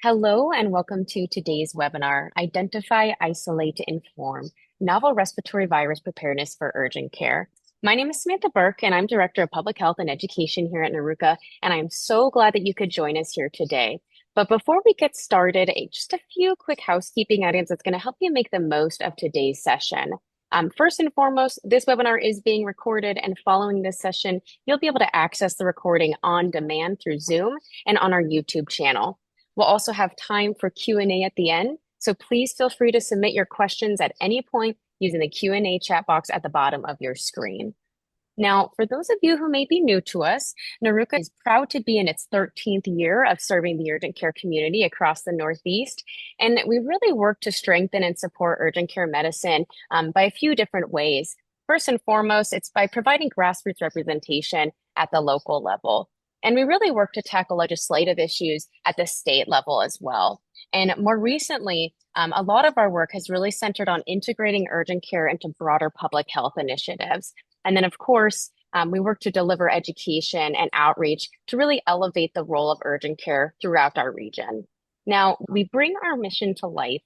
Hello and welcome to today's webinar, Identify, Isolate, Inform, Novel Respiratory Virus Preparedness for Urgent Care. My name is Samantha Burke and I'm Director of Public Health and Education here at NERUCA, and I'm so glad that you could join us here today. But before we get started, just a few quick housekeeping items that's going to help you make the most of today's session. First and foremost, this webinar is being recorded, and following this session, you'll be able to access the recording on demand through Zoom and on our YouTube channel. We'll also have time for Q&A at the end, so please feel free to submit your questions at any point using the Q&A chat box at the bottom of your screen. Now, for those of you who may be new to us, NERUCA is proud to be in its 13th year of serving the urgent care community across the Northeast, and we really work to strengthen and support urgent care medicine by a few different ways. First and foremost, it's by providing grassroots representation at the local level. And we really work to tackle legislative issues at the state level as well. And more recently, a lot of our work has really centered on integrating urgent care into broader public health initiatives. And then, of course, we work to deliver education and outreach to really elevate the role of urgent care throughout our region. Now, we bring our mission to life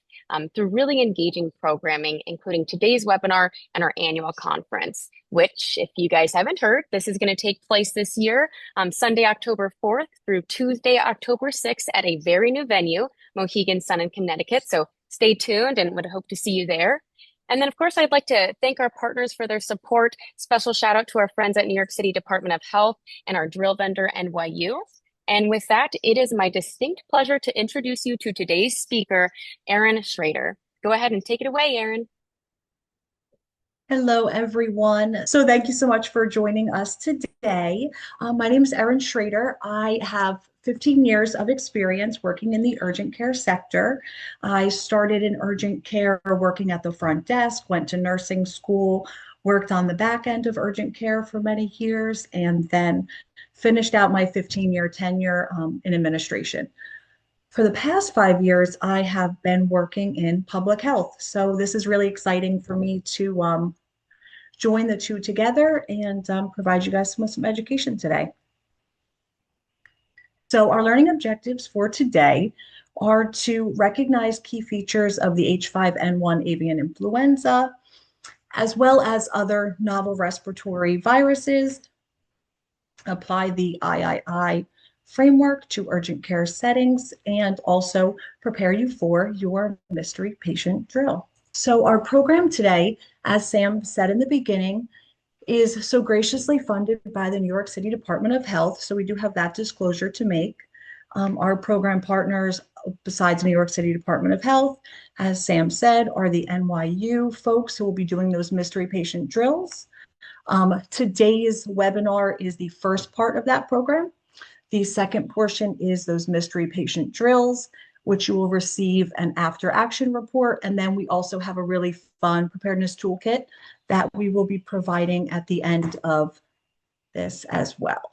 through really engaging programming, including today's webinar and our annual conference, which, if you guys haven't heard, this is going to take place this year, Sunday, October 4th through Tuesday, October 6th at a very new venue, Mohegan Sun in Connecticut. So stay tuned and would hope to see you there. And then, of course, I'd like to thank our partners for their support. Special shout out to our friends at New York City Department of Health and our drill vendor, NYU. And with that, it is my distinct pleasure to introduce you to today's speaker, Erin Schrader. Go ahead and take it away, Erin. Hello, everyone. So thank you so much for joining us today. My name is Erin Schrader. I have 15 years of experience working in the urgent care sector. I started in urgent care working at the front desk, went to nursing school, worked on the back end of urgent care for many years, and then finished out my 15-year tenure in administration. For the past 5 years, I have been working in public health. So this is really exciting for me to join the two together and provide you guys with some education today. So our learning objectives for today are to recognize key features of the H5N1 avian influenza, as well as other novel respiratory viruses, apply the III framework to urgent care settings, and also prepare you for your mystery patient drill. So our program today, as Sam said in the beginning, is so graciously funded by the New York City Department of Health. So we do have that disclosure to make. Our program partners, besides New York City Department of Health, as Sam said, are the NYU folks who will be doing those mystery patient drills. Today's webinar is the first part of that program. The second portion is those mystery patient drills, which you will receive an after action report. And then we also have a really fun preparedness toolkit that we will be providing at the end of this as well.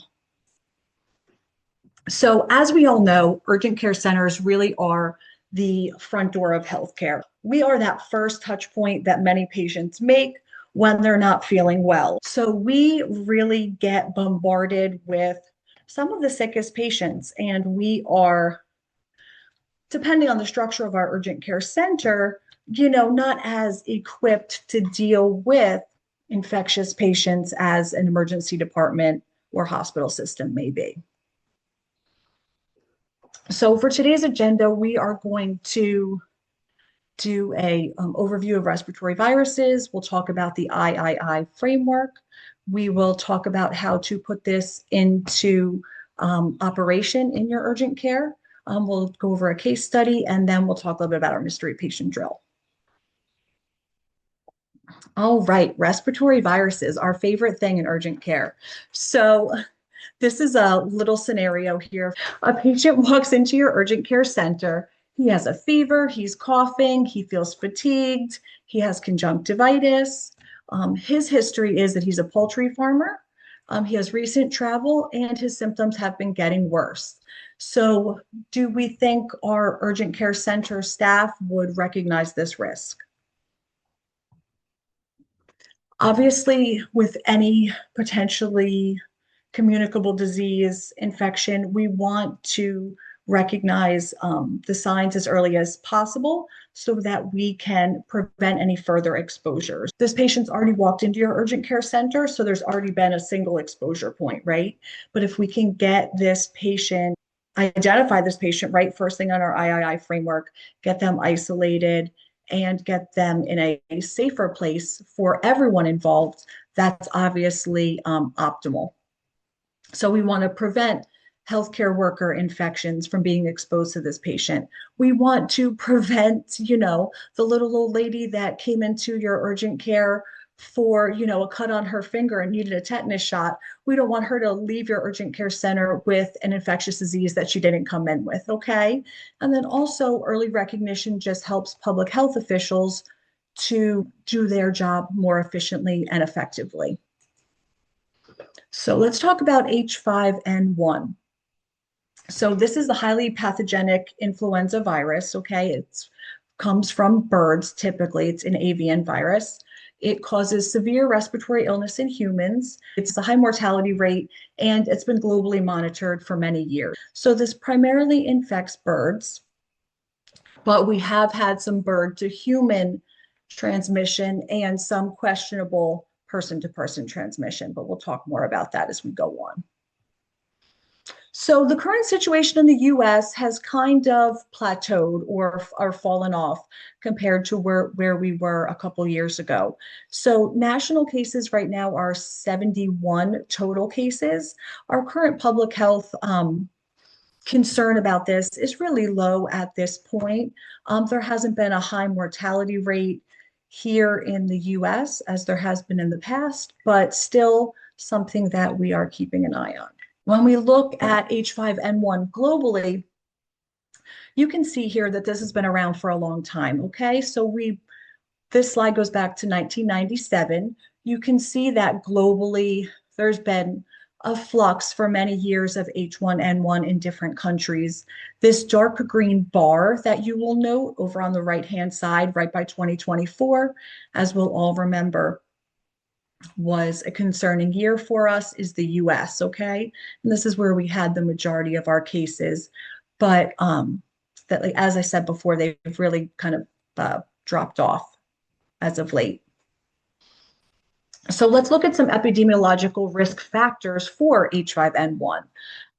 So as we all know, urgent care centers really are the front door of healthcare. We are that first touch point that many patients make when they're not feeling well. So we really get bombarded with some of the sickest patients, and we are, depending on the structure of our urgent care center, not as equipped to deal with infectious patients as an emergency department or hospital system may be. So for today's agenda, we are going to do a overview of respiratory viruses. We'll talk about the III framework. We will talk about how to put this into operation in your urgent care. We'll go over a case study, and then we'll talk a little bit about our mystery patient drill. All right, respiratory viruses, our favorite thing in urgent care. So this is a little scenario here. A patient walks into your urgent care center. He has a fever, he's coughing, he feels fatigued, he has conjunctivitis. His history is that he's a poultry farmer. He has recent travel, and his symptoms have been getting worse. So do we think our urgent care center staff would recognize this risk? Obviously, with any potentially communicable disease infection, we want to recognize the signs as early as possible so that we can prevent any further exposures. This patient's already walked into your urgent care center, so there's already been a single exposure point, right? But if we can get this patient, identify this patient right first thing on our III framework, get them isolated, and get them in a safer place for everyone involved, that's obviously optimal. So we want to prevent healthcare worker infections from being exposed to this patient. We want to prevent, the little old lady that came into your urgent care for, a cut on her finger and needed a tetanus shot. We don't want her to leave your urgent care center with an infectious disease that she didn't come in with, okay? And then also early recognition just helps public health officials to do their job more efficiently and effectively. So let's talk about H5N1. So this is the highly pathogenic influenza virus, okay? It comes from birds, typically. It's an avian virus. It causes severe respiratory illness in humans. It's a high mortality rate, and it's been globally monitored for many years. So this primarily infects birds, but we have had some bird to human transmission and some questionable person-to-person transmission, but we'll talk more about that as we go on. So the current situation in the US has kind of plateaued or fallen off compared to where we were a couple years ago. So national cases right now are 71 total cases. Our current public health concern about this is really low at this point. There hasn't been a high mortality rate here in the US as there has been in the past, but still something that we are keeping an eye on. When we look at H5N1 globally, you can see here that this has been around for a long time, okay? So this slide goes back to 1997. You can see that globally there's been a flux for many years of H1N1 in different countries. This dark green bar that you will note over on the right-hand side, right by 2024, as we'll all remember, was a concerning year for us, is the US, okay? And this is where we had the majority of our cases. But as I said before, they've really kind of dropped off as of late. So let's look at some epidemiological risk factors for H5N1.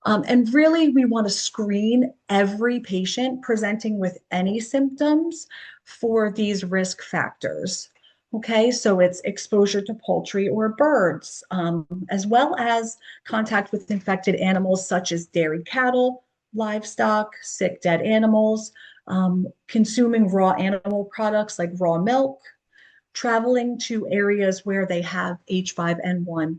And really, we want to screen every patient presenting with any symptoms for these risk factors. Okay, so it's exposure to poultry or birds, as well as contact with infected animals such as dairy cattle, livestock, sick dead animals, consuming raw animal products like raw milk, traveling to areas where they have H5N1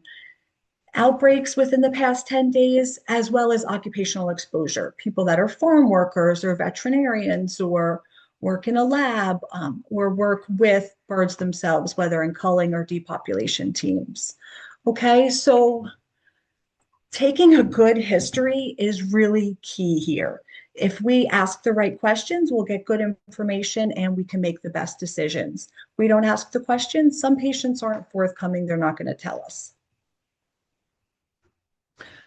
outbreaks within the past 10 days, as well as occupational exposure. People that are farm workers or veterinarians or work in a lab or work with birds themselves, whether in culling or depopulation teams. Okay, so taking a good history is really key here. If we ask the right questions, we'll get good information and we can make the best decisions. We don't ask the questions, some patients aren't forthcoming, they're not going to tell us.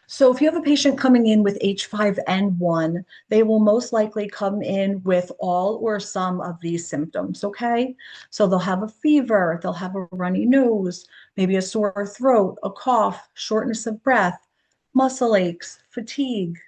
So if you have a patient coming in with H5N1, they will most likely come in with all or some of these symptoms, okay? So they'll have a fever, they'll have a runny nose, maybe a sore throat, a cough, shortness of breath, muscle aches, fatigue.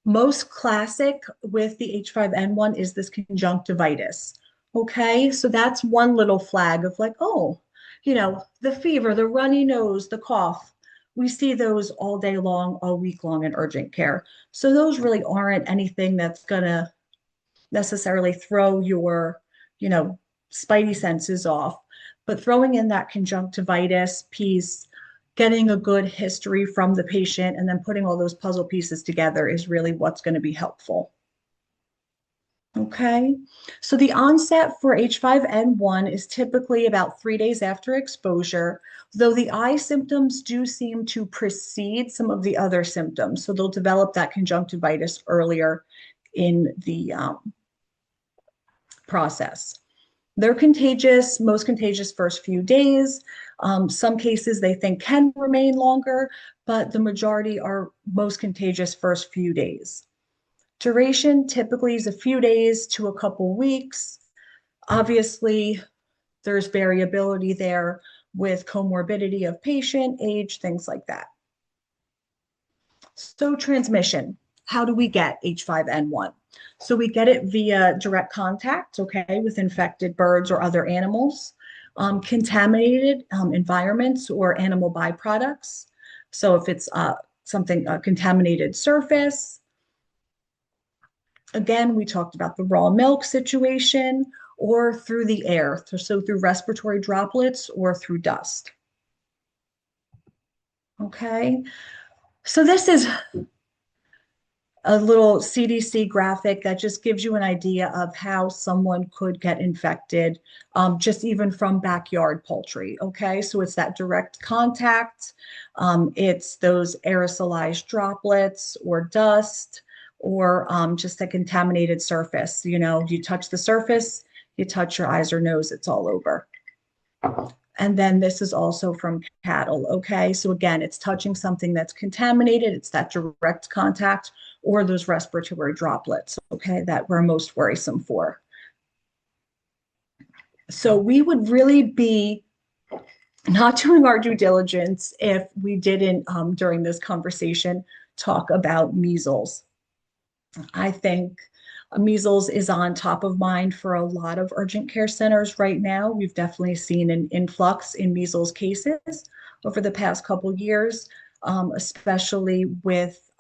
Most classic with the H5N1 is this conjunctivitis, okay? So that's one little flag of like, oh, the fever, the runny nose, the cough. We see those all day long, all week long in urgent care. So those really aren't anything that's going to necessarily throw your, spidey senses off. But throwing in that conjunctivitis piece, getting a good history from the patient, and then putting all those puzzle pieces together is really what's going to be helpful. Okay, so the onset for H5N1 is typically about 3 days after exposure, though the eye symptoms do seem to precede some of the other symptoms. So they'll develop that conjunctivitis earlier in the process. They're contagious, most contagious first few days. Some cases they think can remain longer, but the majority are most contagious first few days. Duration typically is a few days to a couple weeks. Obviously, there's variability there with comorbidity of patient, age, things like that. So transmission, how do we get H5N1? So we get it via direct contact, okay, with infected birds or other animals, contaminated environments or animal byproducts. So if it's something, a contaminated surface, again, we talked about the raw milk situation, or through the air, so through respiratory droplets or through dust. Okay, so this is a little CDC graphic that just gives you an idea of how someone could get infected, just even from backyard poultry. Okay, so it's that direct contact, it's those aerosolized droplets or dust, or just a contaminated surface. You know, you touch the surface, you touch your eyes or nose, it's all over. And then this is also from cattle. Okay, so again, it's touching something that's contaminated, it's that direct contact, or those respiratory droplets, okay, that we're most worrisome for. So we would really be not doing our due diligence if we didn't, during this conversation, talk about measles. I think measles is on top of mind for a lot of urgent care centers right now. We've definitely seen an influx in measles cases over the past couple of years, especially with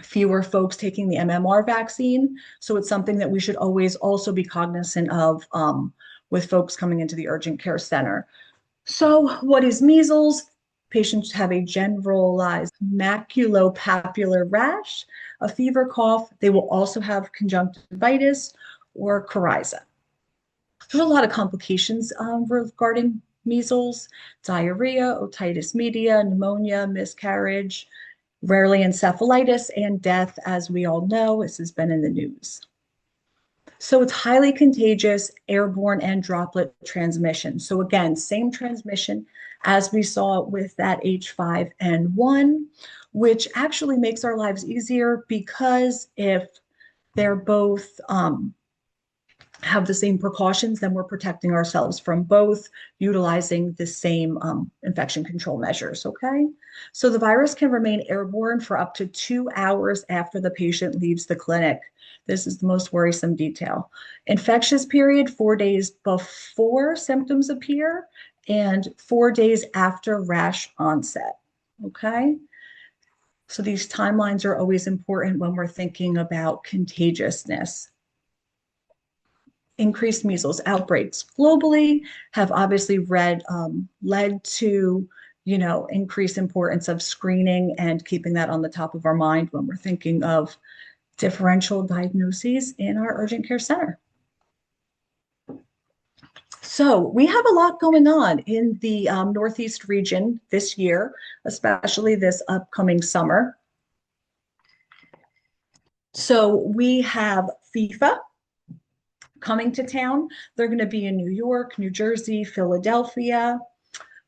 fewer folks taking the MMR vaccine. So it's something that we should always also be cognizant of with folks coming into the urgent care center. So what is measles? Patients have a generalized maculopapular rash, a fever, cough. They will also have conjunctivitis or coryza. There's a lot of complications regarding measles: diarrhea, otitis media, pneumonia, miscarriage, rarely encephalitis, and death, as we all know. This has been in the news. So it's highly contagious, airborne, and droplet transmission. So again, same transmission as we saw with that H5N1, which actually makes our lives easier, because if they're both have the same precautions, then we're protecting ourselves from both, utilizing the same infection control measures, okay? So the virus can remain airborne for up to 2 hours after the patient leaves the clinic. This is the most worrisome detail. Infectious period, 4 days before symptoms appear and 4 days after rash onset, okay? So these timelines are always important when we're thinking about contagiousness. Increased measles outbreaks globally have obviously led to, you know, increased importance of screening and keeping that on the top of our mind when we're thinking of differential diagnoses in our urgent care center. So we have a lot going on in the Northeast region this year, especially this upcoming summer. So we have FIFA coming to town. They're going to be in New York, New Jersey, Philadelphia.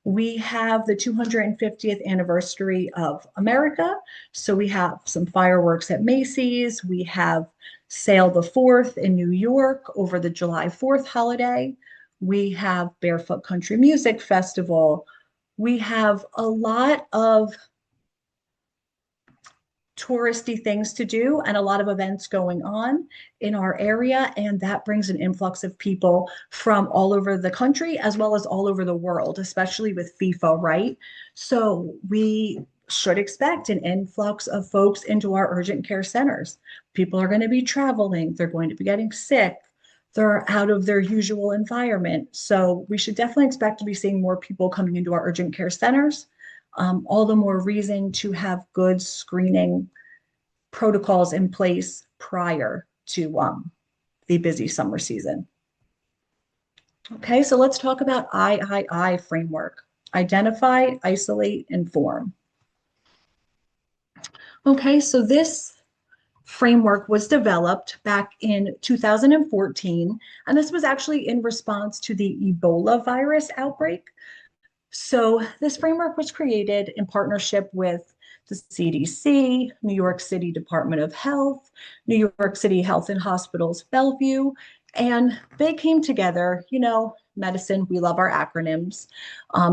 We have the 250th anniversary of America. So we have some fireworks at Macy's. We have Sail the Fourth in New York over the July 4th holiday. We have Barefoot Country Music Festival. We have a lot of touristy things to do and a lot of events going on in our area, and that brings an influx of people from all over the country as well as all over the world, especially with FIFA, right? So we should expect an influx of folks into our urgent care centers. People are going to be traveling, they're going to be getting sick, they're out of their usual environment. So we should definitely expect to be seeing more people coming into our urgent care centers. All the more reason to have good screening protocols in place prior to the busy summer season. Okay, so let's talk about III framework: identify, isolate, inform. Okay, so this framework was developed back in 2014, and this was actually in response to the Ebola virus outbreak. So this framework was created in partnership with the CDC, New York City Department of Health, New York City Health and Hospitals Bellevue, and they came together, medicine, we love our acronyms.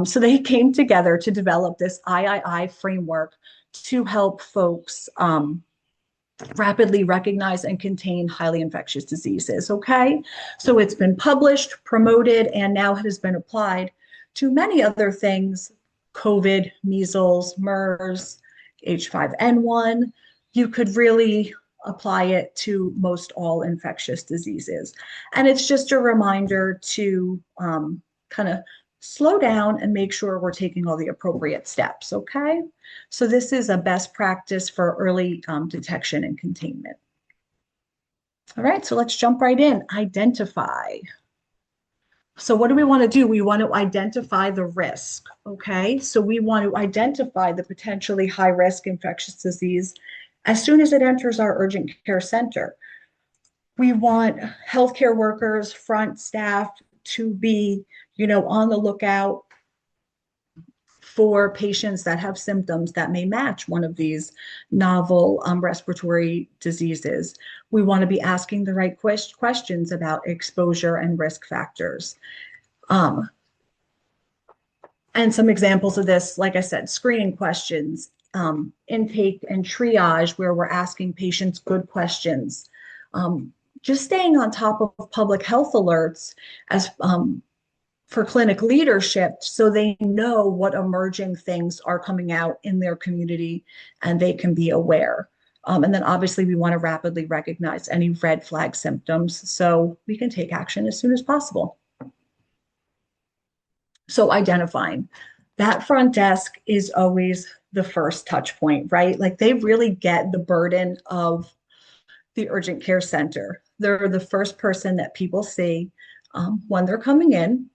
So they came together to develop this III framework to help folks rapidly recognize and contain highly infectious diseases, okay? So it's been published, promoted, and now it has been applied to many other things: COVID, measles, MERS, H5N1. You could really apply it to most all infectious diseases. And it's just a reminder to kind of slow down and make sure we're taking all the appropriate steps, okay? So this is a best practice for early detection and containment. All right, so let's jump right in. Identify. So what do we want to do? We want to identify the risk, okay? So we want to identify the potentially high risk infectious disease as soon as it enters our urgent care center. We want healthcare workers, front staff to be, on the lookout for patients that have symptoms that may match one of these novel respiratory diseases. We want to be asking the right questions about exposure and risk factors. And some examples of this, like I said, screening questions, intake and triage, where we're asking patients good questions. Just staying on top of public health alerts as for clinic leadership, so they know what emerging things are coming out in their community and they can be aware. And then obviously we want to rapidly recognize any red flag symptoms so we can take action as soon as possible. So identifying. That front desk is always the first touch point, right? Like they really get the burden of the urgent care center. They're the first person that people see when they're coming in.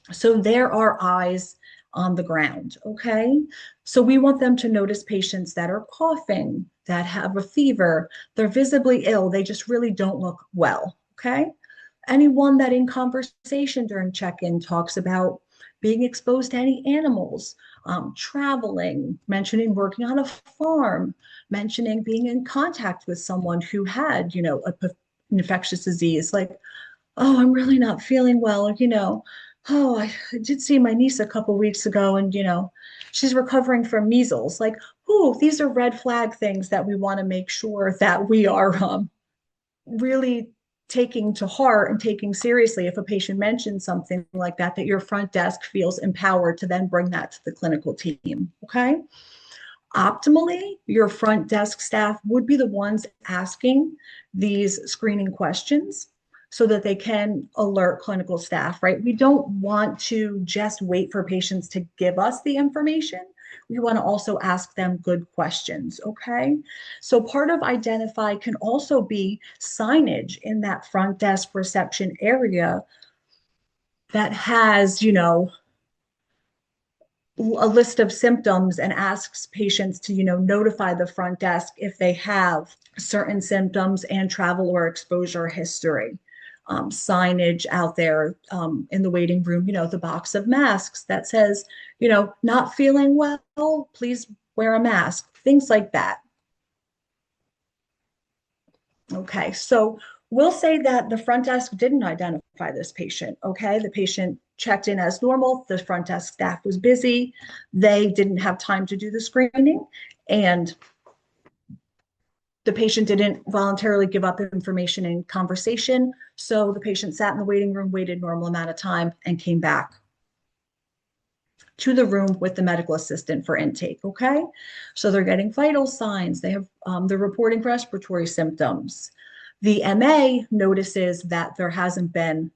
So there are eyes on the ground, okay? So we want them to notice patients that are coughing, that have a fever, they're visibly ill, they just really don't look well, okay? Anyone that in conversation during check-in talks about being exposed to any animals, traveling, mentioning working on a farm, mentioning being in contact with someone who had, an infectious disease, like, oh, I'm really not feeling well, oh, I did see my niece a couple weeks ago and, she's recovering from measles. Like, oh, these are red flag things that we want to make sure that we are really taking to heart and taking seriously. If a patient mentions something like that, that your front desk feels empowered to then bring that to the clinical team, okay? Optimally, your front desk staff would be the ones asking these screening questions so that they can alert clinical staff, right? We don't want to just wait for patients to give us the information. We want to also ask them good questions, okay? So part of identify can also be signage in that front desk reception area that has, a list of symptoms and asks patients to, notify the front desk if they have certain symptoms and travel or exposure history. Signage out there in the waiting room, the box of masks that says, not feeling well, please wear a mask, things like that. Okay, so we'll say that the front desk didn't identify this patient, okay? The patient checked in as normal, the front desk staff was busy, they didn't have time to do the screening, and the patient didn't voluntarily give up information in conversation. So the patient sat in the waiting room, waited normal amount of time, and came back to the room with the medical assistant for intake, okay? So they're getting vital signs. They're reporting respiratory symptoms. The MA notices that there hasn't been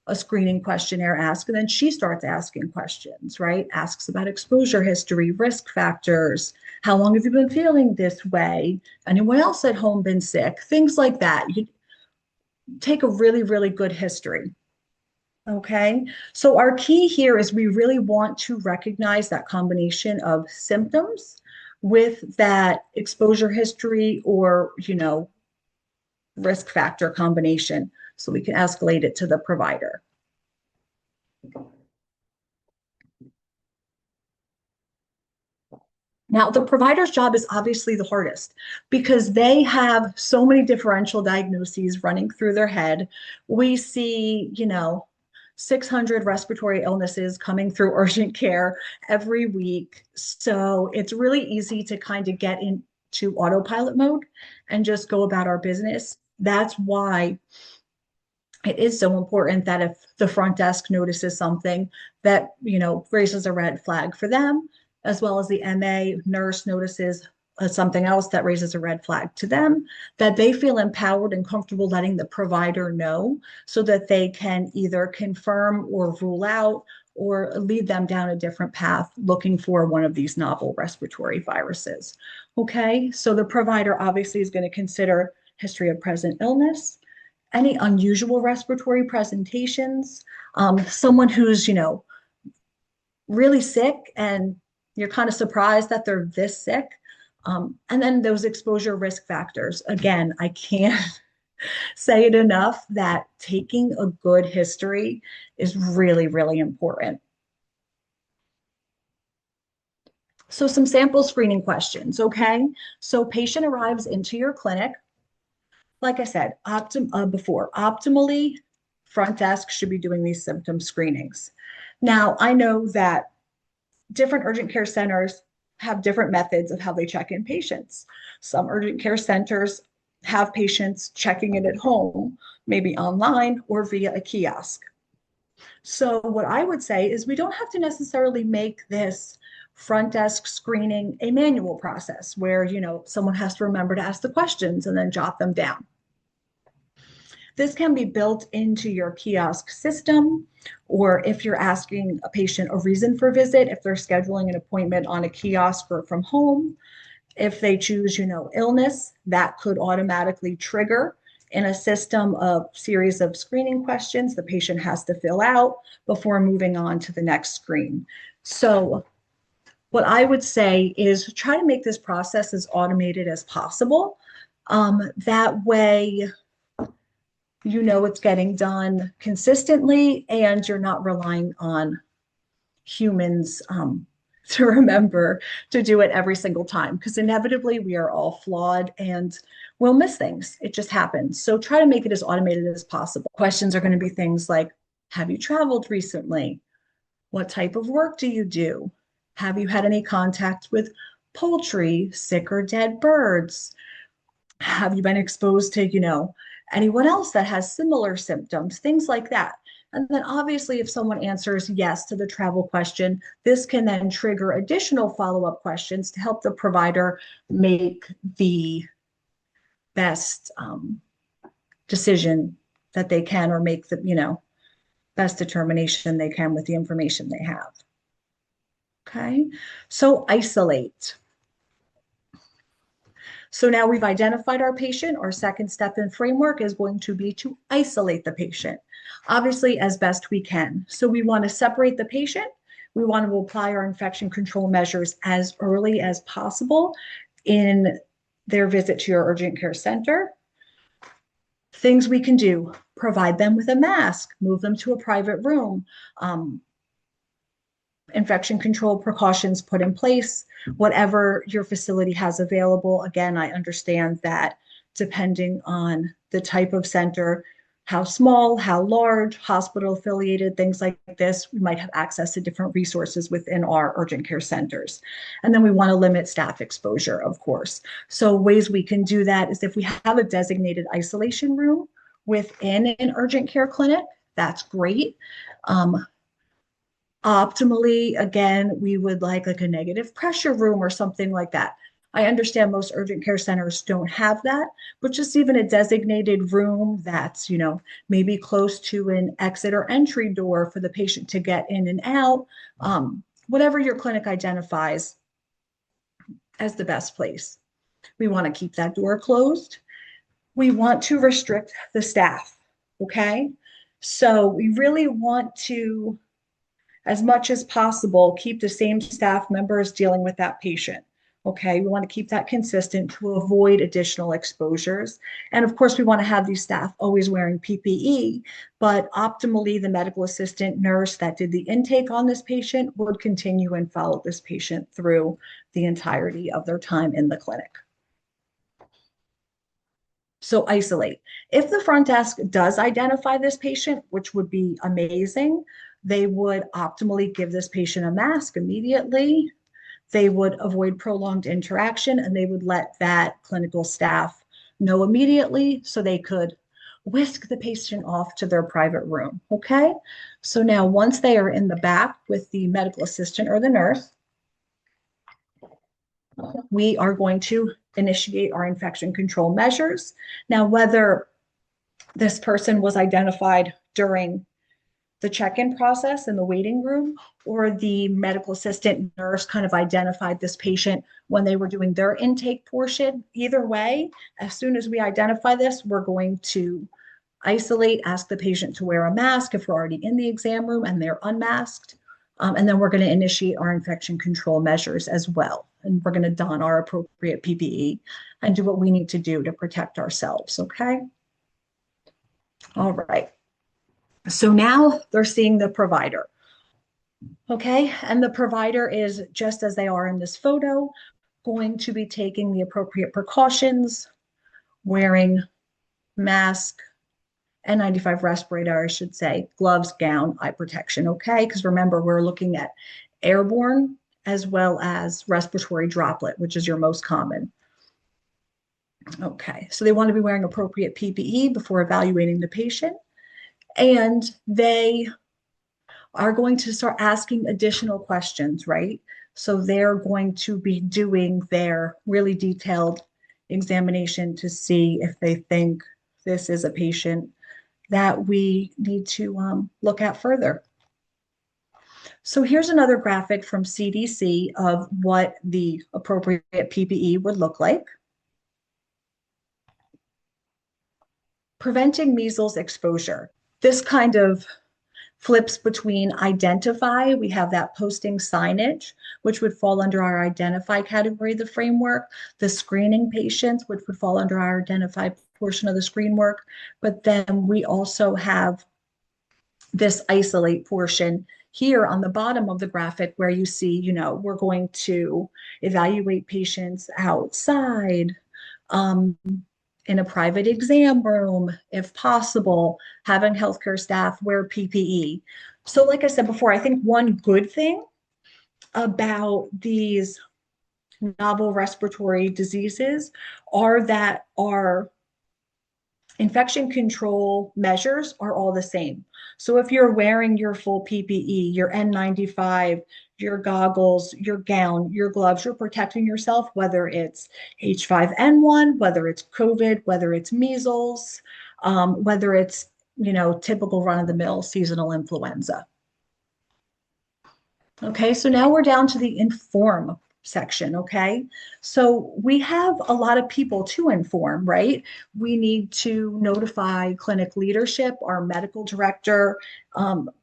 a screening questionnaire asked, and then she starts asking questions, right? Asks about exposure history, risk factors, how long have you been feeling this way? Anyone else at home been sick? Things like that. You take a really, really good history. Okay, so our key here is we really want to recognize that combination of symptoms with that exposure history or, risk factor combination, so we can escalate it to the provider. Now, the provider's job is obviously the hardest because they have so many differential diagnoses running through their head. We see, 600 respiratory illnesses coming through urgent care every week. So it's really easy to kind of get into autopilot mode and just go about our business. That's why it is so important that if the front desk notices something that, raises a red flag for them, as well as the MA nurse notices something else that raises a red flag to them, that they feel empowered and comfortable letting the provider know so that they can either confirm or rule out or lead them down a different path looking for one of these novel respiratory viruses. Okay, so the provider obviously is going to consider history of present illness, any unusual respiratory presentations, someone who's, really sick and you're kind of surprised that they're this sick. And then those exposure risk factors. Again, I can't say it enough that taking a good history is really, really important. So some sample screening questions, okay? So patient arrives into your clinic. Like I said, optimally, front desk should be doing these symptom screenings. Now, I know that different urgent care centers have different methods of how they check in patients. Some urgent care centers have patients checking in at home, maybe online or via a kiosk. So what I would say is we don't have to necessarily make this front desk screening a manual process where, someone has to remember to ask the questions and then jot them down. This can be built into your kiosk system, or if you're asking a patient a reason for visit, if they're scheduling an appointment on a kiosk or from home, if they choose, illness, that could automatically trigger in a system of series of screening questions the patient has to fill out before moving on to the next screen. So what I would say is try to make this process as automated as possible. That way, it's getting done consistently and you're not relying on humans to remember to do it every single time, because inevitably we are all flawed and we'll miss things. It just happens. So try to make it as automated as possible. Questions are going to be things like, have you traveled recently? What type of work do you do? Have you had any contact with poultry, sick or dead birds? Have you been exposed to, anyone else that has similar symptoms, things like that. And then obviously, if someone answers yes to the travel question, this can then trigger additional follow-up questions to help the provider make the best decision that they can, or make the, best determination they can with the information they have. Okay, so isolate. So now we've identified our patient. Our second step in framework is going to be to isolate the patient, obviously as best we can. So we want to separate the patient. We want to apply our infection control measures as early as possible in their visit to your urgent care center. Things we can do: provide them with a mask, move them to a private room, infection control precautions put in place, whatever your facility has available. Again, I understand that depending on the type of center, how small, how large, hospital affiliated, things like this, we might have access to different resources within our urgent care centers. And then we want to limit staff exposure, of course. So ways we can do that is if we have a designated isolation room within an urgent care clinic, that's great. Optimally, again, we would like a negative pressure room or something like that. I understand most urgent care centers don't have that, but just even a designated room that's, maybe close to an exit or entry door for the patient to get in and out, whatever your clinic identifies as the best place. We want to keep that door closed. We want to restrict the staff, okay? So we really want to, as much as possible, keep the same staff members dealing with that patient. Okay, we want to keep that consistent to avoid additional exposures. And of course, we want to have these staff always wearing PPE, but optimally, the medical assistant nurse that did the intake on this patient would continue and follow this patient through the entirety of their time in the clinic. So isolate. If the front desk does identify this patient, which would be amazing, they would optimally give this patient a mask immediately. They would avoid prolonged interaction and they would let that clinical staff know immediately so they could whisk the patient off to their private room. Okay. So now, once they are in the back with the medical assistant or the nurse, we are going to initiate our infection control measures. Now, whether this person was identified during the check-in process in the waiting room, or the medical assistant nurse kind of identified this patient when they were doing their intake portion. Either way, as soon as we identify this, we're going to isolate, ask the patient to wear a mask if we're already in the exam room and they're unmasked. And then we're going to initiate our infection control measures as well. And we're going to don our appropriate PPE and do what we need to do to protect ourselves, okay? All right. So now they're seeing the provider. Okay, and the provider is just as they are in this photo, going to be taking the appropriate precautions, wearing mask, N95 respirator, I should say, gloves, gown, eye protection, okay? Because remember, we're looking at airborne as well as respiratory droplet, which is your most common. Okay, so they want to be wearing appropriate PPE before evaluating the patient, and they are going to start asking additional questions, right? So they're going to be doing their really detailed examination to see if they think this is a patient that we need to look at further. So here's another graphic from CDC of what the appropriate PPE would look like. Preventing measles exposure. This kind of flips between identify, we have that posting signage, which would fall under our identify category of the framework, the screening patients, which would fall under our identify portion of the screen work. But then we also have this isolate portion here on the bottom of the graphic where you see, we're going to evaluate patients outside, in a private exam room, if possible, having healthcare staff wear PPE. So like I said before, I think one good thing about these novel respiratory diseases are that our infection control measures are all the same. So if you're wearing your full PPE, your N95, your goggles, your gown, your gloves, you're protecting yourself, whether it's H5N1, whether it's COVID, whether it's measles, whether it's, typical run-of-the-mill seasonal influenza. Okay, so now we're down to the inform section, okay? So we have a lot of people to inform, right? We need to notify clinic leadership, our medical director,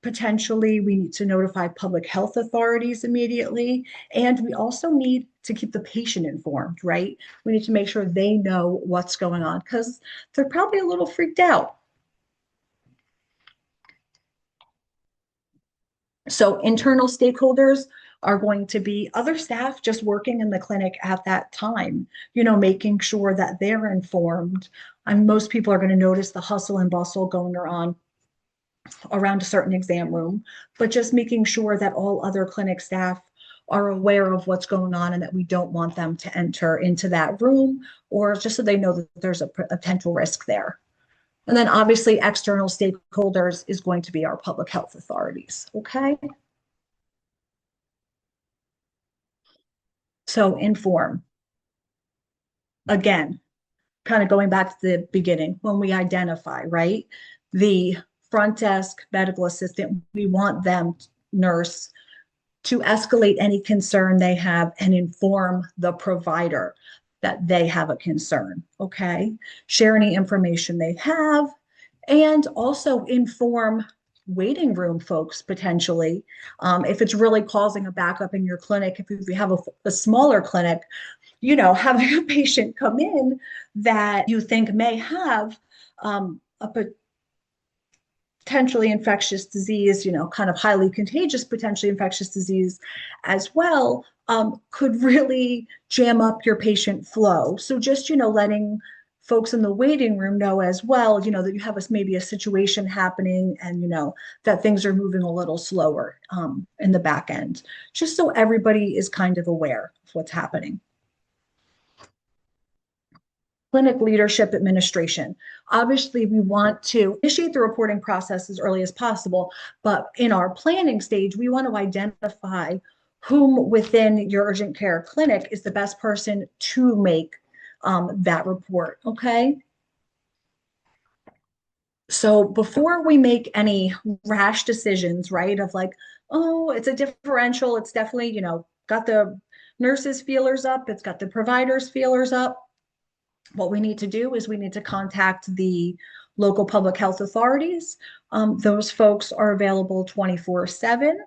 potentially we need to notify public health authorities immediately, and we also need to keep the patient informed, right? We need to make sure they know what's going on because they're probably a little freaked out. So internal stakeholders are going to be other staff just working in the clinic at that time, making sure that they're informed. And most people are going to notice the hustle and bustle going on around a certain exam room, but just making sure that all other clinic staff are aware of what's going on and that we don't want them to enter into that room, or just so they know that there's a potential risk there. And then obviously external stakeholders is going to be our public health authorities, okay? So inform. Again, kind of going back to the beginning, when we identify, right? The front desk medical assistant, we want them, nurse, to escalate any concern they have and inform the provider that they have a concern, okay? Share any information they have, and also inform waiting room folks potentially. If it's really causing a backup in your clinic, if you have a smaller clinic, having a patient come in that you think may have a potentially infectious disease, kind of highly contagious, potentially infectious disease as well, could really jam up your patient flow. So just, letting folks in the waiting room know as well, that you have maybe a situation happening and, that things are moving a little slower in the back end, just so everybody is kind of aware of what's happening. Clinic leadership administration. Obviously, we want to initiate the reporting process as early as possible, but in our planning stage, we want to identify whom within your urgent care clinic is the best person to make that report, okay? So before we make any rash decisions, right, of like, oh, it's a differential, it's definitely, got the nurses' feelers up, it's got the providers' feelers up, what we need to do is we need to contact the local public health authorities. Those folks are available 24/7.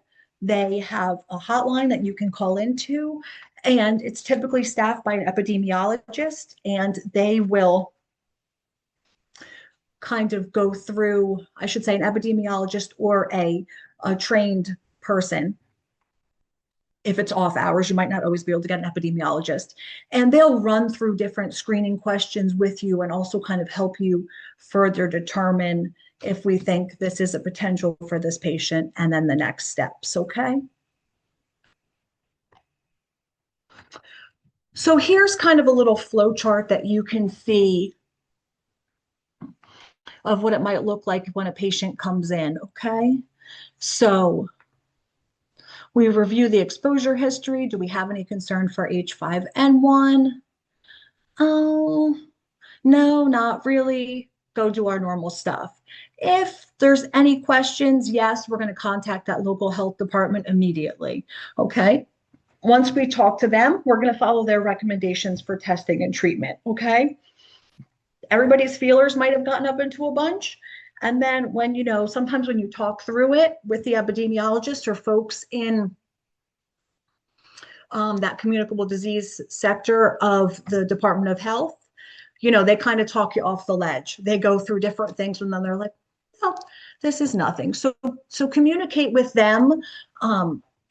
They have a hotline that you can call into, and it's typically staffed by an epidemiologist, and they will kind of go through, I should say, an epidemiologist or a trained person. If it's off hours, you might not always be able to get an epidemiologist. And they'll run through different screening questions with you and also kind of help you further determine if we think this is a potential for this patient and then the next steps, okay? So here's kind of a little flow chart that you can see of what it might look like when a patient comes in, okay? So we review the exposure history. Do we have any concern for H5N1? Oh, no, not really. Go do our normal stuff. If there's any questions, yes, we're going to contact that local health department immediately. Okay. Once we talk to them, we're going to follow their recommendations for testing and treatment. Okay. Everybody's feelers might have gotten up into a bunch. And then when, sometimes when you talk through it with the epidemiologist or folks in that communicable disease sector of the Department of Health, they kind of talk you off the ledge. They go through different things and then they're like, oh, this is nothing. So communicate with them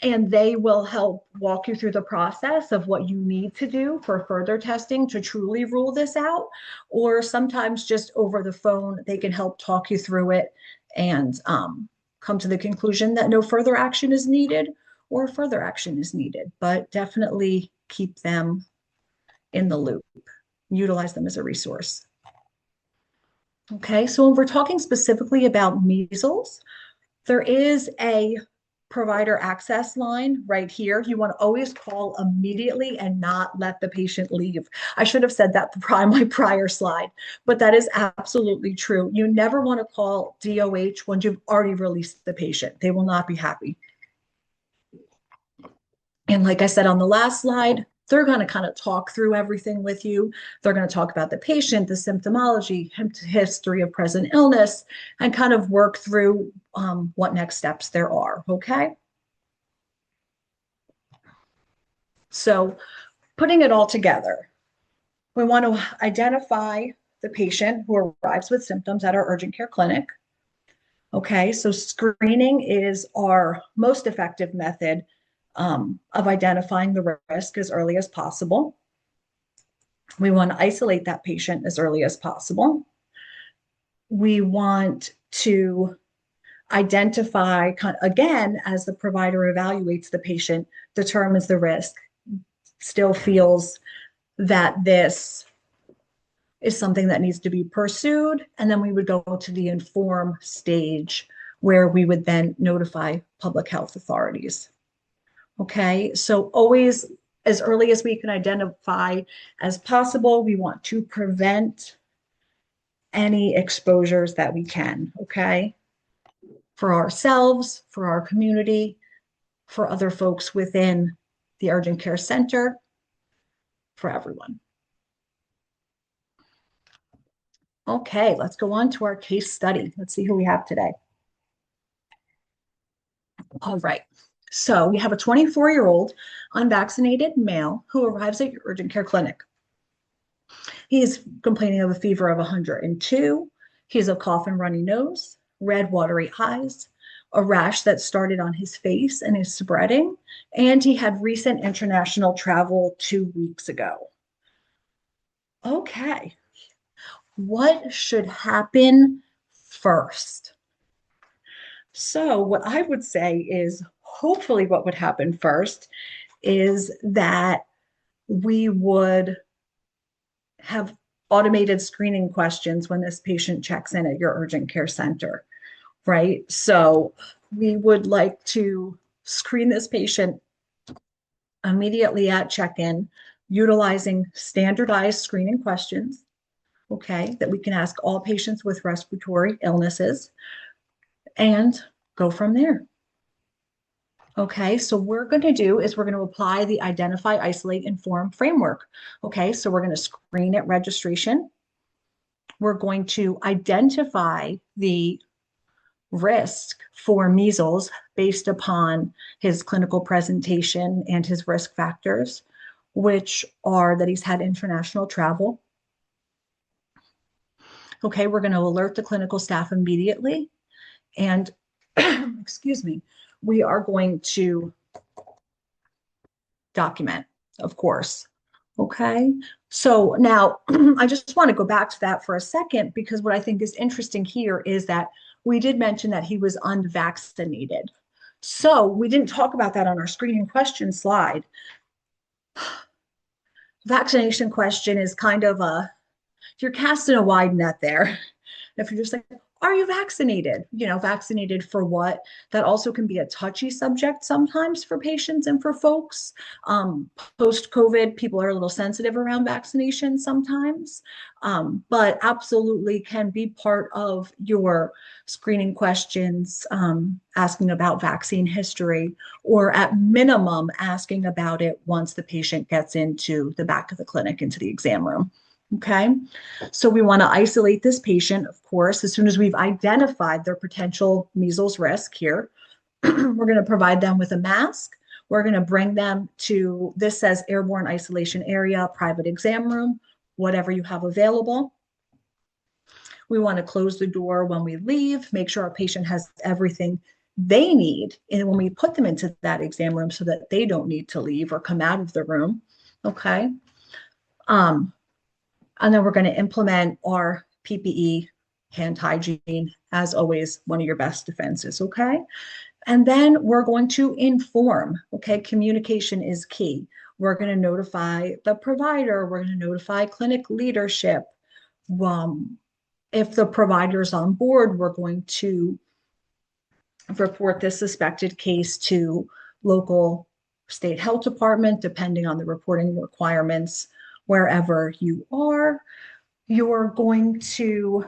and they will help walk you through the process of what you need to do for further testing to truly rule this out. Or sometimes just over the phone, they can help talk you through it and come to the conclusion that no further action is needed or further action is needed, but definitely keep them in the loop. Utilize them as a resource. Okay, so when we're talking specifically about measles, there is a provider access line right here. You want to always call immediately and not let the patient leave. I should have said that on my prior slide, but that is absolutely true. You never want to call DOH when you've already released the patient. They will not be happy. And like I said on the last slide, they're going to kind of talk through everything with you. They're going to talk about the patient, the symptomology, history of present illness, and kind of work through what next steps there are, okay? So putting it all together, we want to identify the patient who arrives with symptoms at our urgent care clinic. Okay, so screening is our most effective method of identifying the risk as early as possible. We want to isolate that patient as early as possible. We want to identify, again, as the provider evaluates the patient, determines the risk, still feels that this is something that needs to be pursued. And then we would go to the inform stage where we would then notify public health authorities. Okay, so always as early as we can identify as possible, we want to prevent any exposures that we can, okay? For ourselves, for our community, for other folks within the urgent care center, for everyone. Okay, let's go on to our case study. Let's see who we have today. All right. So we have a 24-year-old unvaccinated male who arrives at your urgent care clinic. He's complaining of a fever of 102. He has a cough and runny nose, red, watery eyes, a rash that started on his face and is spreading, and he had recent international travel 2 weeks ago. Okay, what should happen first? So, what I would say is hopefully what would happen first is that we would have automated screening questions when this patient checks in at your urgent care center, right? So we would like to screen this patient immediately at check-in, utilizing standardized screening questions, okay, that we can ask all patients with respiratory illnesses and go from there. Okay, so what we're going to do is we're going to apply the identify, isolate, inform framework. Okay, so we're going to screen at registration. We're going to identify the risk for measles based upon his clinical presentation and his risk factors, which are that he's had international travel. Okay, we're going to alert the clinical staff immediately. And, excuse me, we are going to document, of course. Okay, so now I just want to go back to that for a second because what I think is interesting here is that we did mention that he was unvaccinated. So we didn't talk about that on our screening question slide. Vaccination question is kind of you're casting a wide net there. If you're just like, are you vaccinated? You know, vaccinated for what? That also can be a touchy subject sometimes for patients and for folks. Post-COVID, people are a little sensitive around vaccination sometimes, but absolutely can be part of your screening questions, asking about vaccine history, or at minimum, asking about it once the patient gets into the back of the clinic, into the exam room. Okay, so we want to isolate this patient, of course, as soon as we've identified their potential measles risk here. We're going to provide them with a mask. We're going to bring them to, this says airborne isolation area, private exam room, whatever you have available. We want to close the door when we leave, make sure our patient has everything they need. And when we put them into that exam room so that they don't need to leave or come out of the room. Okay. And then we're going to implement our PPE, hand hygiene, as always, one of your best defenses, okay? And then we're going to inform, okay? Communication is key. We're going to notify the provider. We're going to notify clinic leadership. If the provider's on board, we're going to report this suspected case to local state health department, depending on the reporting requirements. Wherever you are, you're going to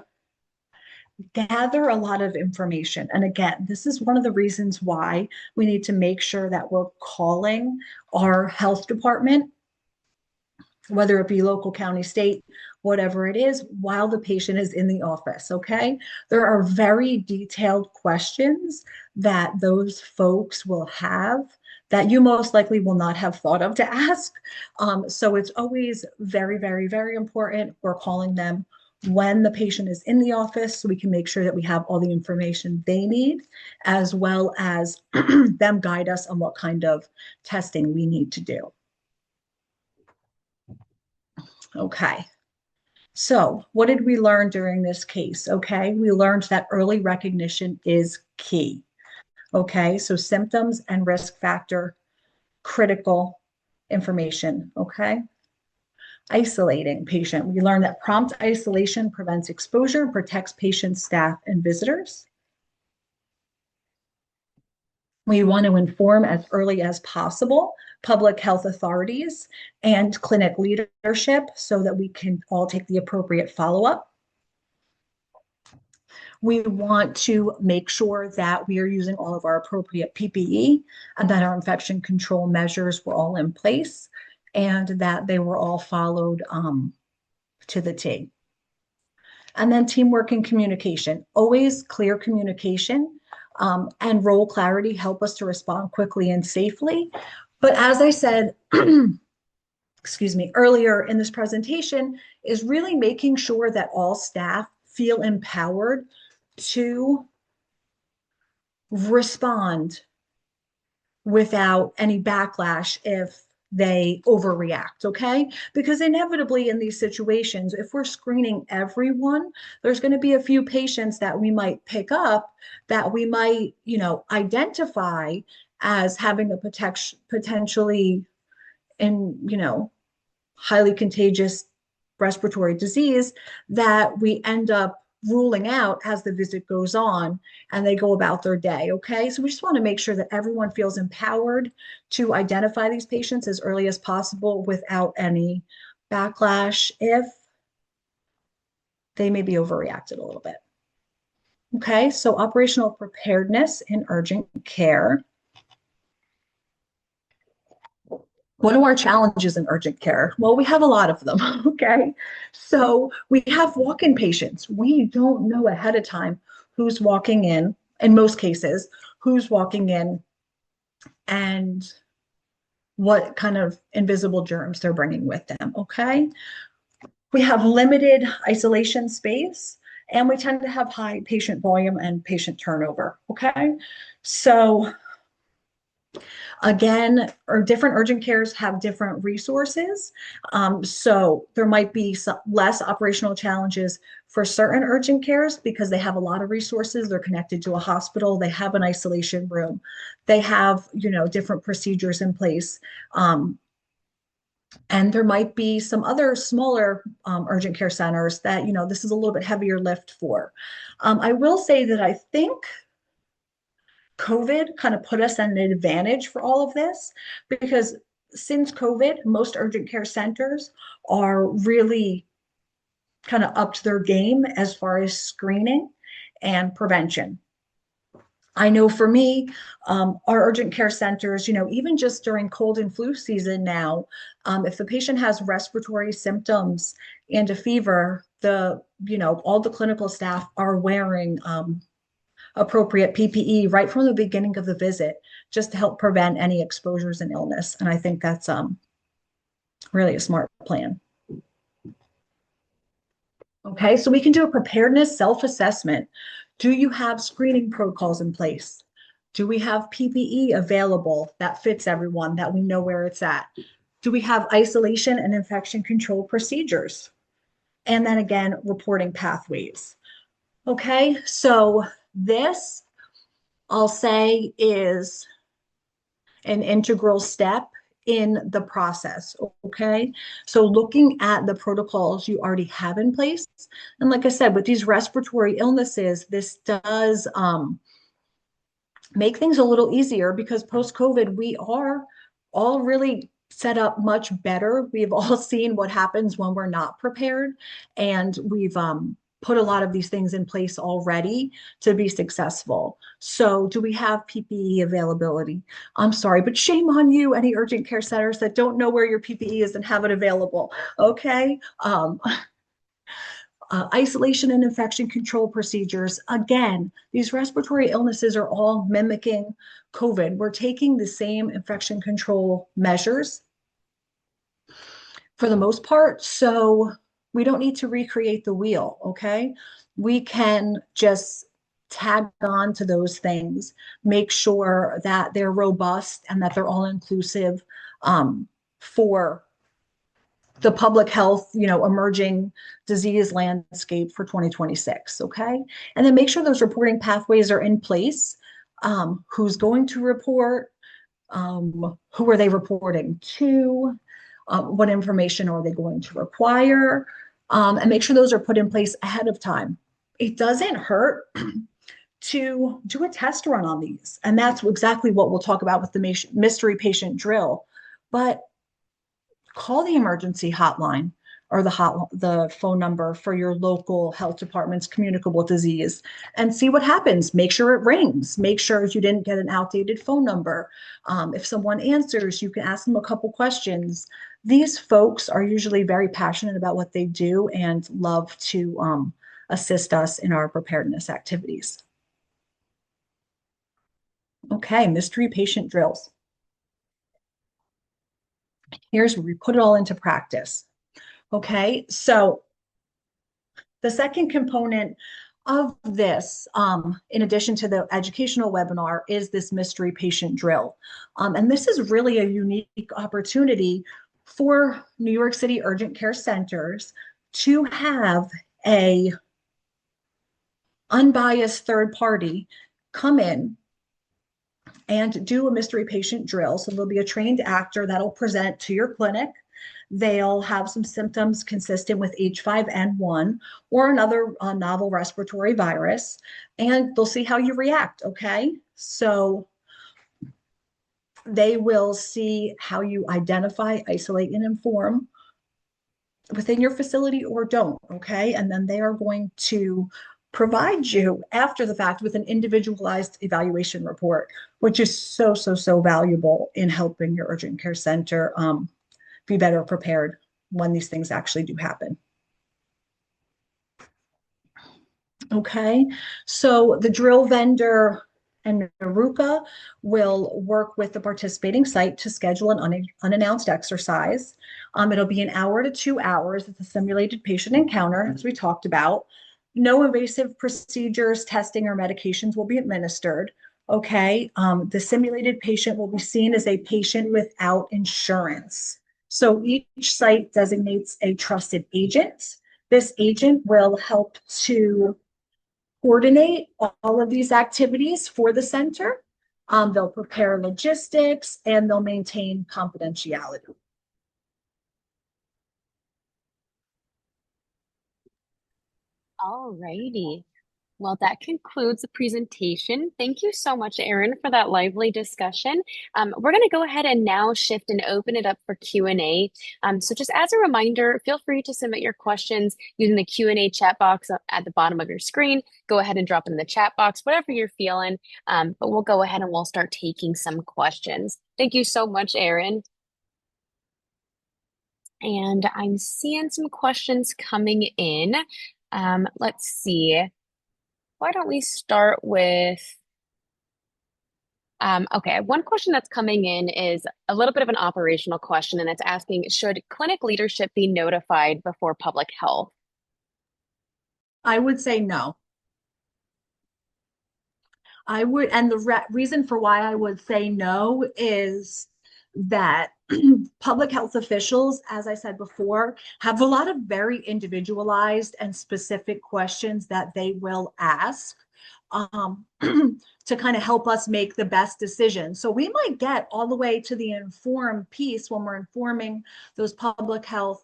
gather a lot of information. And again, this is one of the reasons why we need to make sure that we're calling our health department, whether it be local, county, state, whatever it is, while the patient is in the office, okay? There are very detailed questions that those folks will have that you most likely will not have thought of to ask. So it's always very, very, very important. We're calling them when the patient is in the office so we can make sure that we have all the information they need, as well as them guide us on what kind of testing we need to do. Okay. So what did we learn during this case? Okay, we learned that early recognition is key. Okay, so symptoms and risk factor, critical information, okay? Isolating patient. We learned that prompt isolation prevents exposure, protects patients, staff, and visitors. We want to inform as early as possible public health authorities and clinic leadership so that we can all take the appropriate follow-up. We want to make sure that we are using all of our appropriate PPE and that our infection control measures were all in place and that they were all followed to the T. And then teamwork and communication, always clear communication. and role clarity help us to respond quickly and safely. But as I said, excuse me, earlier in this presentation, is really making sure that all staff feel empowered to respond without any backlash if they overreact, okay? Because inevitably in these situations, if we're screening everyone, there's going to be a few patients that we might pick up that we might, identify as having a potentially highly contagious respiratory disease that we end up ruling out as the visit goes on and they go about their day. Okay. So we just want to make sure that everyone feels empowered to identify these patients as early as possible without any backlash if they may be overreacted a little bit. Okay. So operational preparedness in urgent care. What are our challenges in urgent care? Well, we have a lot of them, okay? So we have walk-in patients. We don't know ahead of time who's walking in most cases, who's walking in and what kind of invisible germs they're bringing with them, okay? We have limited isolation space, and we tend to have high patient volume and patient turnover, okay? So again, or different urgent cares have different resources. So there might be some less operational challenges for certain urgent cares because they have a lot of resources. They're connected to a hospital. They have an isolation room. They have, different procedures in place. And there might be some other smaller urgent care centers that, this is a little bit heavier lift for. I will say that I think COVID kind of put us at an advantage for all of this because since COVID, most urgent care centers are really kind of upped their game as far as screening and prevention. I know for me, our urgent care centers, even just during cold and flu season now, if the patient has respiratory symptoms and a fever, all the clinical staff are wearing appropriate PPE right from the beginning of the visit, just to help prevent any exposures and illness. And I think that's really a smart plan. Okay, so we can do a preparedness self-assessment. Do you have screening protocols in place? Do we have PPE available that fits everyone, that we know where it's at? Do we have isolation and infection control procedures? And then again, reporting pathways. Okay, so this, I'll say, is an integral step in the process, okay? So looking at the protocols you already have in place, and like I said, with these respiratory illnesses, this does make things a little easier because post-COVID, we are all really set up much better. We've all seen what happens when we're not prepared, and we've put a lot of these things in place already to be successful. So do we have PPE availability? I'm sorry, but shame on you, any urgent care centers that don't know where your PPE is and have it available, okay? Isolation and infection control procedures. Again, these respiratory illnesses are all mimicking COVID. We're taking the same infection control measures for the most part, so we don't need to recreate the wheel, okay? We can just tag on to those things, make sure that they're robust and that they're all inclusive for the public health, emerging disease landscape for 2026, okay? And then make sure those reporting pathways are in place. Who's going to report? Who are they reporting to? What information are they going to require? And make sure those are put in place ahead of time. It doesn't hurt to do a test run on these. And that's exactly what we'll talk about with the mystery patient drill. But call the emergency hotline or the phone number for your local health department's communicable disease and see what happens. Make sure it rings. Make sure you didn't get an outdated phone number. If someone answers, you can ask them a couple questions. These folks are usually very passionate about what they do and love to assist us in our preparedness activities. Okay, mystery patient drills. Here's where we put it all into practice. Okay, so the second component of this, in addition to the educational webinar, is this mystery patient drill. And this is really a unique opportunity for New York City urgent care centers to have a unbiased third party come in and do a mystery patient drill. So there'll be a trained actor that'll present to your clinic. They'll have some symptoms consistent with H5N1 or another novel respiratory virus, and they'll see how you react. Okay. So they will see how you identify, isolate, and inform within your facility or don't. Okay. And then they are going to provide you after the fact with an individualized evaluation report, which is so valuable in helping your urgent care center be better prepared when these things actually do happen. Okay, so the drill vendor and NERUCA will work with the participating site to schedule an unannounced exercise. It'll be an hour to 2 hours. It's a simulated patient encounter, as we talked about. No invasive procedures, testing, or medications will be administered. Okay, the simulated patient will be seen as a patient without insurance. So each site designates a trusted agent. This agent will help to coordinate all of these activities for the center. They'll prepare logistics and they'll maintain confidentiality. All righty. Well, that concludes the presentation. Thank you so much, Erin, for that lively discussion. We're going to go ahead and now shift and open it up for Q&A. So just as a reminder, feel free to submit your questions using the Q&A chat box at the bottom of your screen. Go ahead and drop in the chat box, whatever you're feeling. But we'll go ahead and we'll start taking some questions. Thank you so much, Erin. And I'm seeing some questions coming in. Let's see. Why don't we start with, okay, one question that's coming in is a little bit of an operational question, and it's asking, should clinic leadership be notified before public health? I would say no. I would, and the reason for why I would say no is that public health officials, as I said before, have a lot of very individualized and specific questions that they will ask to kind of help us make the best decision. So we might get all the way to the informed piece when we're informing those public health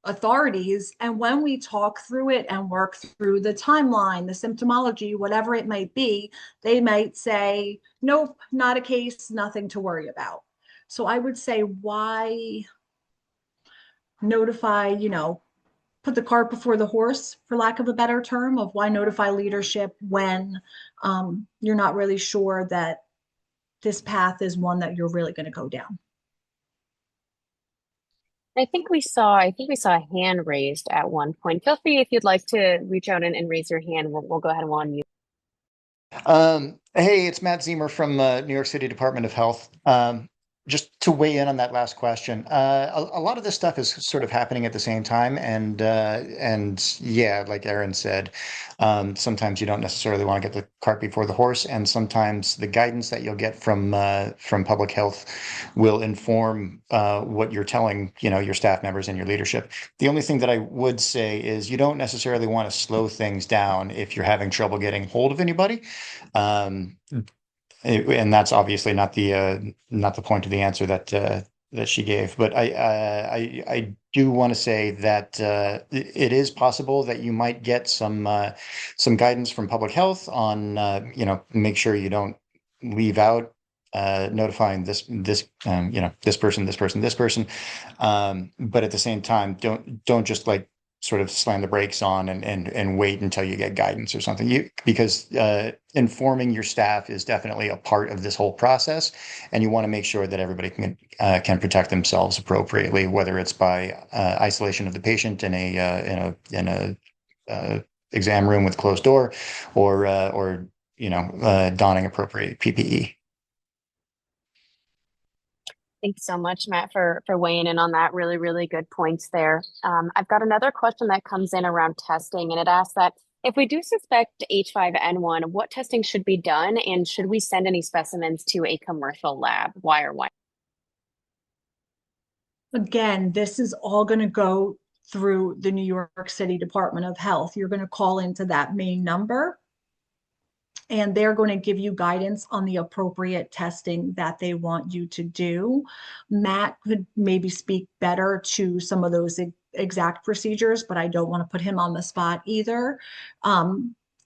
authorities. And when we talk through it and work through the timeline, the symptomology, whatever it might be, they might say, nope, not a case, nothing to worry about. So I would say, why notify, put the cart before the horse, for lack of a better term, of why notify leadership when you're not really sure that this path is one that you're really going to go down. I think we saw a hand raised at one point. Feel free if you'd like to reach out and raise your hand. We'll go ahead and we'll unmute. Hey, it's Matt Zemer from New York City Department of Health. Just to weigh in on that last question, a lot of this stuff is sort of happening at the same time, and yeah, like Erin said, sometimes you don't necessarily want to get the cart before the horse, and sometimes the guidance that you'll get from public health will inform what you're telling, your staff members and your leadership. The only thing that I would say is you don't necessarily want to slow things down if you're having trouble getting hold of anybody. And that's obviously not the point of the answer that she gave. But I do want to say that it is possible that you might get some guidance from public health on make sure you don't leave out notifying this person. But at the same time, don't just like sort of slam the brakes on and wait until you get guidance or something. Because informing your staff is definitely a part of this whole process, and you want to make sure that everybody can protect themselves appropriately, whether it's by isolation of the patient in a exam room with closed door, or donning appropriate PPE. Thanks so much, Matt, for weighing in on that. Really, really good points there. I've got another question that comes in around testing, and it asks that if we do suspect H5N1, what testing should be done, and should we send any specimens to a commercial lab? Why or why? Again, this is all going to go through the New York City Department of Health. You're going to call into that main number, and they're going to give you guidance on the appropriate testing that they want you to do. Matt could maybe speak better to some of those exact procedures, but I don't want to put him on the spot either.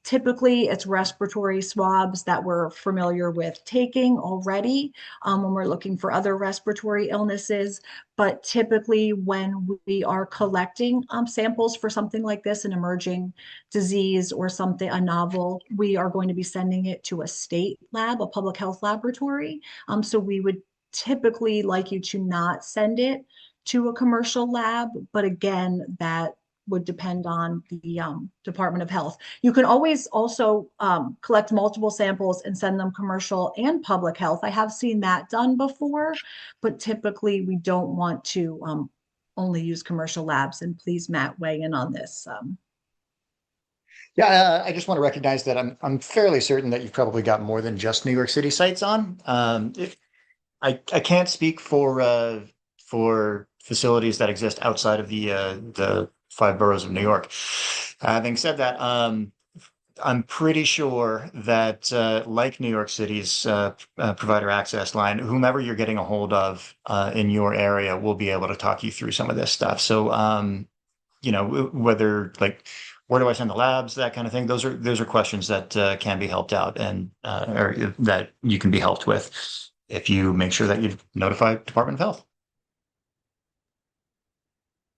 Typically, it's respiratory swabs that we're familiar with taking already when we're looking for other respiratory illnesses. But typically, when we are collecting samples for something like this, an emerging disease or something, a novel, we are going to be sending it to a state lab, a public health laboratory. So we would typically like you to not send it to a commercial lab. But again, that would depend on the Department of Health. You can always also collect multiple samples and send them commercial and public health. I have seen that done before, but typically we don't want to only use commercial labs. And please, Matt, weigh in on this. Yeah, I just want to recognize that I'm fairly certain that you've probably got more than just New York City sites on. I can't speak for facilities that exist outside of the 5 boroughs of New York. Having said that, I'm pretty sure that like New York City's provider access line, whomever you're getting a hold of in your area will be able to talk you through some of this stuff. So, whether like where do I send the labs, that kind of thing, those are questions that can be helped out and or that you can be helped with if you make sure that you notify Department of Health.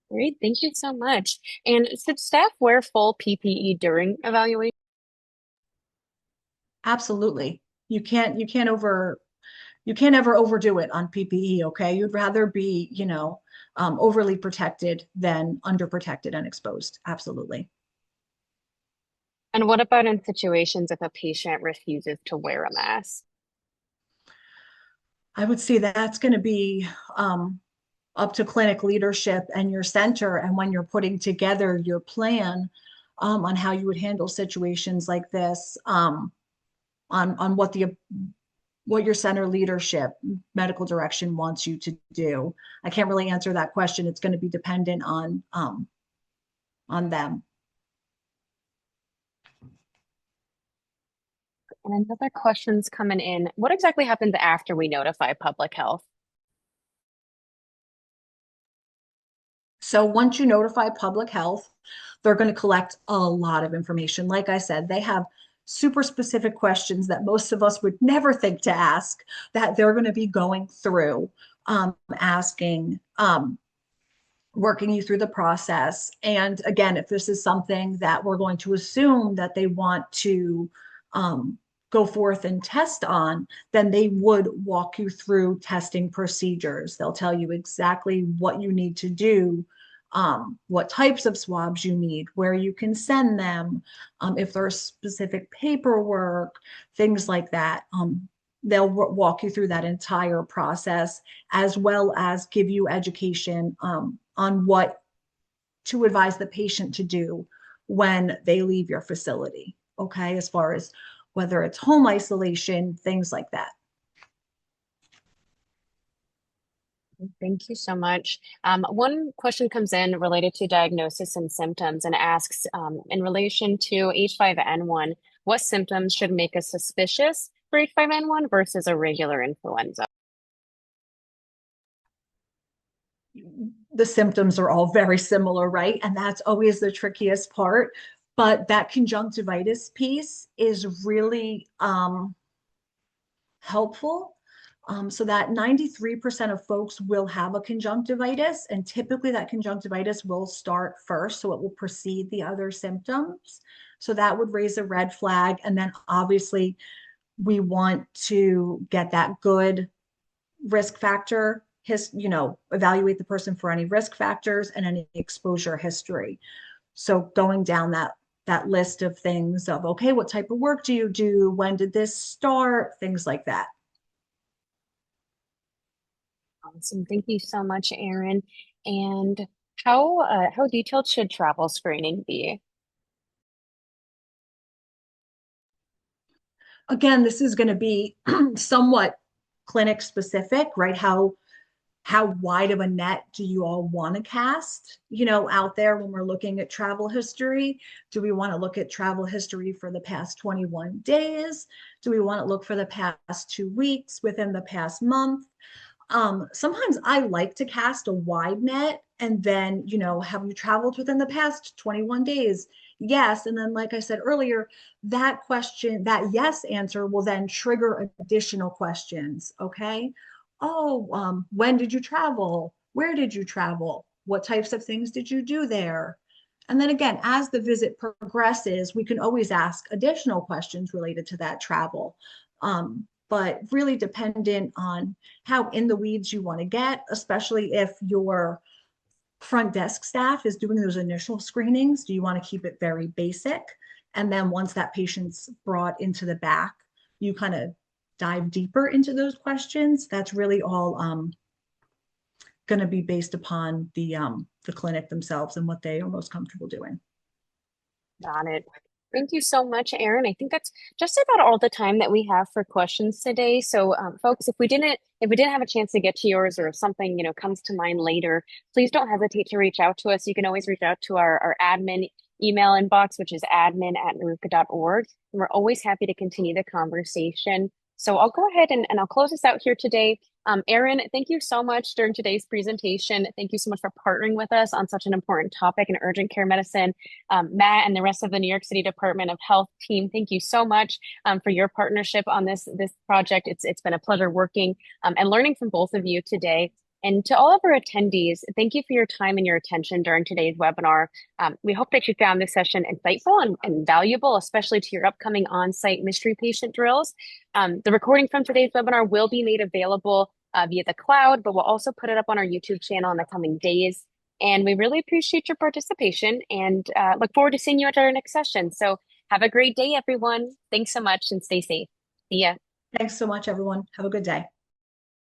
Great, thank you so much. And should staff wear full PPE during evaluation? Absolutely. You can't ever overdo it on PPE, okay? You'd rather be, overly protected than underprotected and exposed. Absolutely. And what about in situations if a patient refuses to wear a mask? I would say that's going to be up to clinic leadership and your center. And when you're putting together your plan on how you would handle situations like this, on what your center leadership medical direction wants you to do. I can't really answer that question. It's going to be dependent on them. And another question's coming in. What exactly happens after we notify public health? So once you notify public health, they're going to collect a lot of information. Like I said, they have super specific questions that most of us would never think to ask that they're going to be going through, asking, working you through the process. And again, if this is something that we're going to assume that they want to go forth and test on, then they would walk you through testing procedures. They'll tell you exactly what you need to do, what types of swabs you need, where you can send them, if there's specific paperwork, things like that. They'll walk you through that entire process, as well as give you education on what to advise the patient to do when they leave your facility, okay, as far as whether it's home isolation, things like that. Thank you so much. One question comes in related to diagnosis and symptoms and asks, in relation to H5N1, what symptoms should make us suspicious for H5N1 versus a regular influenza? The symptoms are all very similar, right? And that's always the trickiest part. But that conjunctivitis piece is really helpful. So that 93% of folks will have a conjunctivitis, and typically that conjunctivitis will start first, so it will precede the other symptoms. So that would raise a red flag. And then obviously we want to get that good risk factor, evaluate the person for any risk factors and any exposure history. So going down that list of things of, okay, what type of work do you do? When did this start? Things like that. Awesome. Thank you so much, Erin. And how detailed should travel screening be? Again, this is going to be somewhat clinic specific, right? How wide of a net do you all want to cast, out there when we're looking at travel history? Do we want to look at travel history for the past 21 days? Do we want to look for the past 2 weeks, within the past month? Sometimes I like to cast a wide net and then, have you traveled within the past 21 days? Yes. And then, like I said earlier, that question, that yes answer will then trigger additional questions. Okay. Oh, when did you travel? Where did you travel? What types of things did you do there? And then again, as the visit progresses, we can always ask additional questions related to that travel. But really dependent on how in the weeds you want to get, especially if your front desk staff is doing those initial screenings. Do you want to keep it very basic? And then once that patient's brought into the back, you kind of dive deeper into those questions. That's really all going to be based upon the clinic themselves and what they are most comfortable doing. Got it. Thank you so much, Erin. I think that's just about all the time that we have for questions today. So, folks, if we didn't have a chance to get to yours, or if something comes to mind later, please don't hesitate to reach out to us. You can always reach out to our admin email inbox, which is admin@neruca.org. And we're always happy to continue the conversation. So I'll go ahead and I'll close this out here today. Erin, thank you so much during today's presentation. Thank you so much for partnering with us on such an important topic in urgent care medicine. Matt and the rest of the New York City Department of Health team, thank you so much for your partnership on this project. It's been a pleasure working and learning from both of you today. And to all of our attendees, thank you for your time and your attention during today's webinar. We hope that you found this session insightful and valuable, especially to your upcoming on-site mystery patient drills. The recording from today's webinar will be made available via the cloud, but we'll also put it up on our YouTube channel in the coming days. And we really appreciate your participation and look forward to seeing you at our next session. So have a great day, everyone. Thanks so much and stay safe. See ya. Thanks so much, everyone. Have a good day.